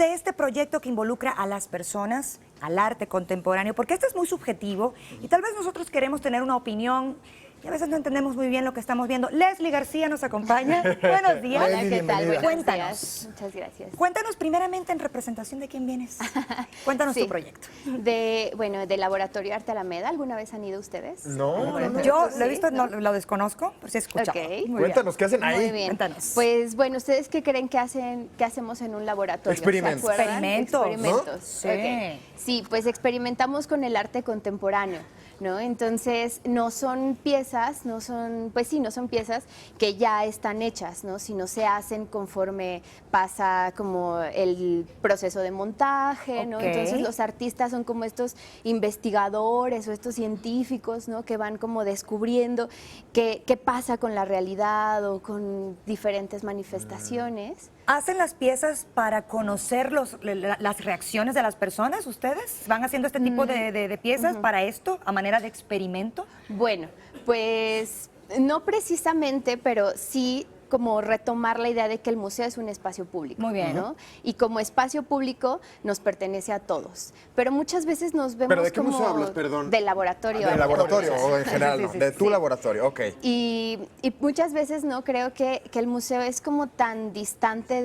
de este proyecto que involucra a las personas, al arte contemporáneo, porque este es muy subjetivo y tal vez nosotros queremos tener una opinión y a veces no entendemos muy bien lo que estamos viendo. Leslie García nos acompaña. Buenos días. Hola, ¿qué tal? Buenos Cuéntanos. días. Muchas gracias. Cuéntanos primeramente en representación de quién vienes. Cuéntanos Sí. tu proyecto. Del Laboratorio Arte Alameda. ¿Alguna vez han ido ustedes? No, Yo lo he Sí, visto, ¿no? no, lo desconozco, pero sí he escuchado. Ok. Muy bien. Cuéntanos, ¿qué hacen ahí? Muy bien. Cuéntanos. Pues bueno, ¿ustedes qué creen que hacemos en un laboratorio? Experimentos. ¿Se acuerdan? Experimentos, Experimentos. ¿no? Sí. Ok. Sí, pues experimentamos con el arte contemporáneo, ¿no? Entonces, no son piezas, no son piezas que ya están hechas, ¿no? Sino se hacen conforme pasa como el proceso de montaje, ¿no? Ok. Entonces, los artistas son como estos investigadores o estos científicos, ¿no? Que van como descubriendo qué pasa con la realidad o con diferentes manifestaciones. ¿Hacen las piezas para conocer las reacciones de las personas? ¿Ustedes van haciendo este tipo de piezas para esto, a manera de experimento? Bueno, pues no precisamente, pero sí como retomar la idea de que el museo es un espacio público. Muy bien. ¿no? Y como espacio público nos pertenece a todos. Pero muchas veces nos vemos ¿Pero de qué como museo hablas, perdón? del laboratorio. Del laboratorio o en general, Sí, no, sí, de sí, tu sí. laboratorio, ok. Y muchas veces no creo que el museo es como tan distante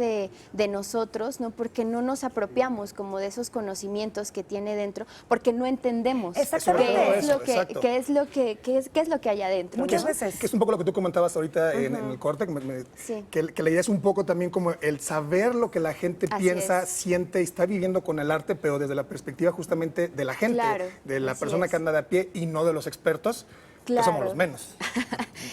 de nosotros, ¿no? Porque no nos apropiamos como de esos conocimientos que tiene dentro, porque no entendemos Exactamente. Exacto. qué es lo que hay adentro. Muchas ¿no? veces. Que es un poco lo que tú comentabas ahorita en el corte, Sí. que la idea es un poco también como el saber lo que la gente Así piensa, es. siente y está viviendo con el arte, pero desde la perspectiva justamente de la gente, Claro, de la así persona es. que anda de a pie y no de los expertos, que Claro. somos los menos.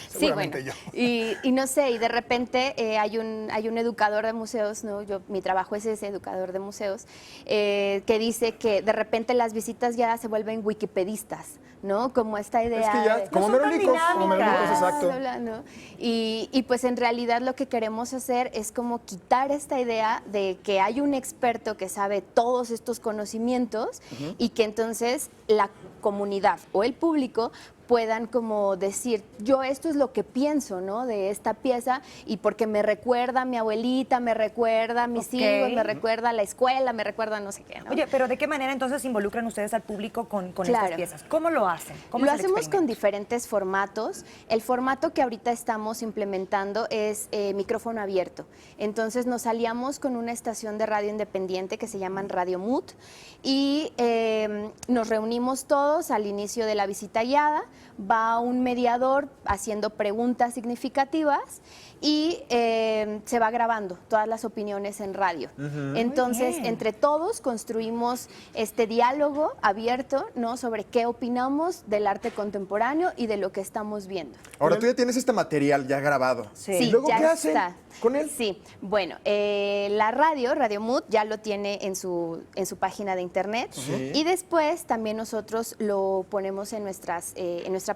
Sí, bueno, Seguramente yo. y no sé, y de repente hay un educador de museos, ¿no? Mi trabajo es ese, educador de museos, que dice que de repente las visitas guiadas se vuelven wikipedistas, ¿no? Como esta idea Es que ya, de- como No son tan merolicos. dinámicas. Merolicos, exacto. bla, bla, ¿no? Y pues en realidad lo que queremos hacer es como quitar esta idea de que hay un experto que sabe todos estos conocimientos y que entonces la comunidad o el público puedan como decir, yo esto es lo que pienso, ¿no? De esta pieza y porque me recuerda a mi abuelita, me recuerda a mis Ok. hijos, me recuerda a la escuela, me recuerda a no sé qué, ¿no? Oye, pero ¿de qué manera entonces involucran ustedes al público con estas Claro. piezas? ¿Cómo lo hacen? ¿Cómo Lo es el hacemos con experimento? diferentes formatos. El formato que ahorita estamos implementando es micrófono abierto. Entonces nos aliamos con una estación de radio independiente que se llaman Radio Mood y nos reunimos todos al inicio de la visita guiada. Va un mediador haciendo preguntas significativas y se va grabando todas las opiniones en radio. Entonces, bien. entre todos construimos este diálogo abierto, ¿no? Sobre qué opinamos del arte contemporáneo y de lo que estamos viendo. Ahora tú ya tienes este material ya grabado. Sí. ¿Y luego ya qué hacen está. con él? Sí, bueno, la Radio Mood ya lo tiene en su página de internet y después también nosotros lo ponemos en nuestra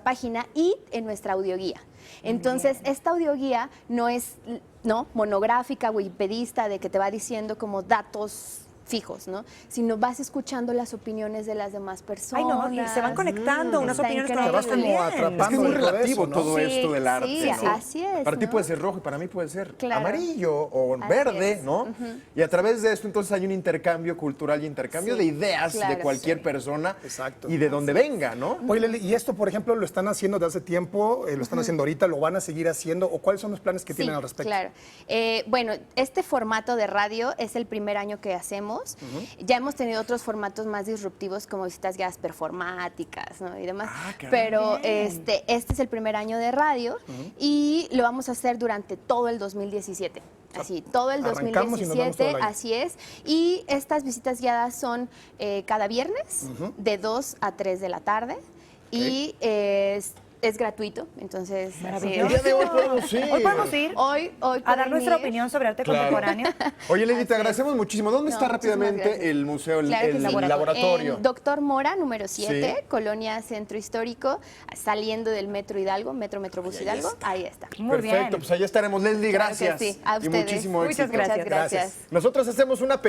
página y en nuestra audioguía. Entonces, esta audioguía no es monográfica, wikipedista, de que te va diciendo como datos fijos, ¿no? Sino vas escuchando las opiniones de las demás personas. Ay, no, y se van conectando unas Está opiniones con increíble. otras Te vas como también. atrapando. Es que es muy Todo eso, relativo ¿no? todo Sí, esto del arte, sí, ¿no? así es, Para ti ¿no? puede ser rojo y para mí puede ser Claro. amarillo o Así verde, es. ¿no? Y a través de esto entonces hay un intercambio cultural y intercambio Sí, de ideas de claro, cualquier sí. persona Exacto. y de donde venga, ¿no? Oye, Leli, y esto, por ejemplo, lo están haciendo desde hace tiempo, lo están haciendo ahorita, lo van a seguir haciendo, o cuáles son los planes que tienen al respecto. Claro. Bueno, este formato de radio es el primer año que hacemos. Ya hemos tenido otros formatos más disruptivos como visitas guiadas performáticas, ¿no? Y demás. Ah, caray. Pero este es el primer año de radio y lo vamos a hacer durante todo el 2017. Así, todo el arrancamos y nos vamos todo 2017, el año. así es. Y estas visitas guiadas son cada viernes de 2 a 3 de la tarde y es gratuito, entonces Maravilloso. El día de hoy podemos ir. Hoy podemos ir Hoy a dar pueden nuestra ir. opinión sobre arte Claro. contemporáneo. Oye, Lady, Así te es. agradecemos muchísimo. ¿Dónde No, está muchísimas rápidamente gracias. el museo, el, Claro que el sí. laboratorio? En Doctor Mora, número 7, Sí. Colonia Centro Histórico, saliendo del Metro Hidalgo, Metrobús Hidalgo, ahí está. Muy Perfecto, bien. pues allá estaremos, Leslie, Claro que gracias. sí, a y ustedes. muchísimo Muchas éxito. gracias. Muchas gracias. Gracias. Nosotros hacemos una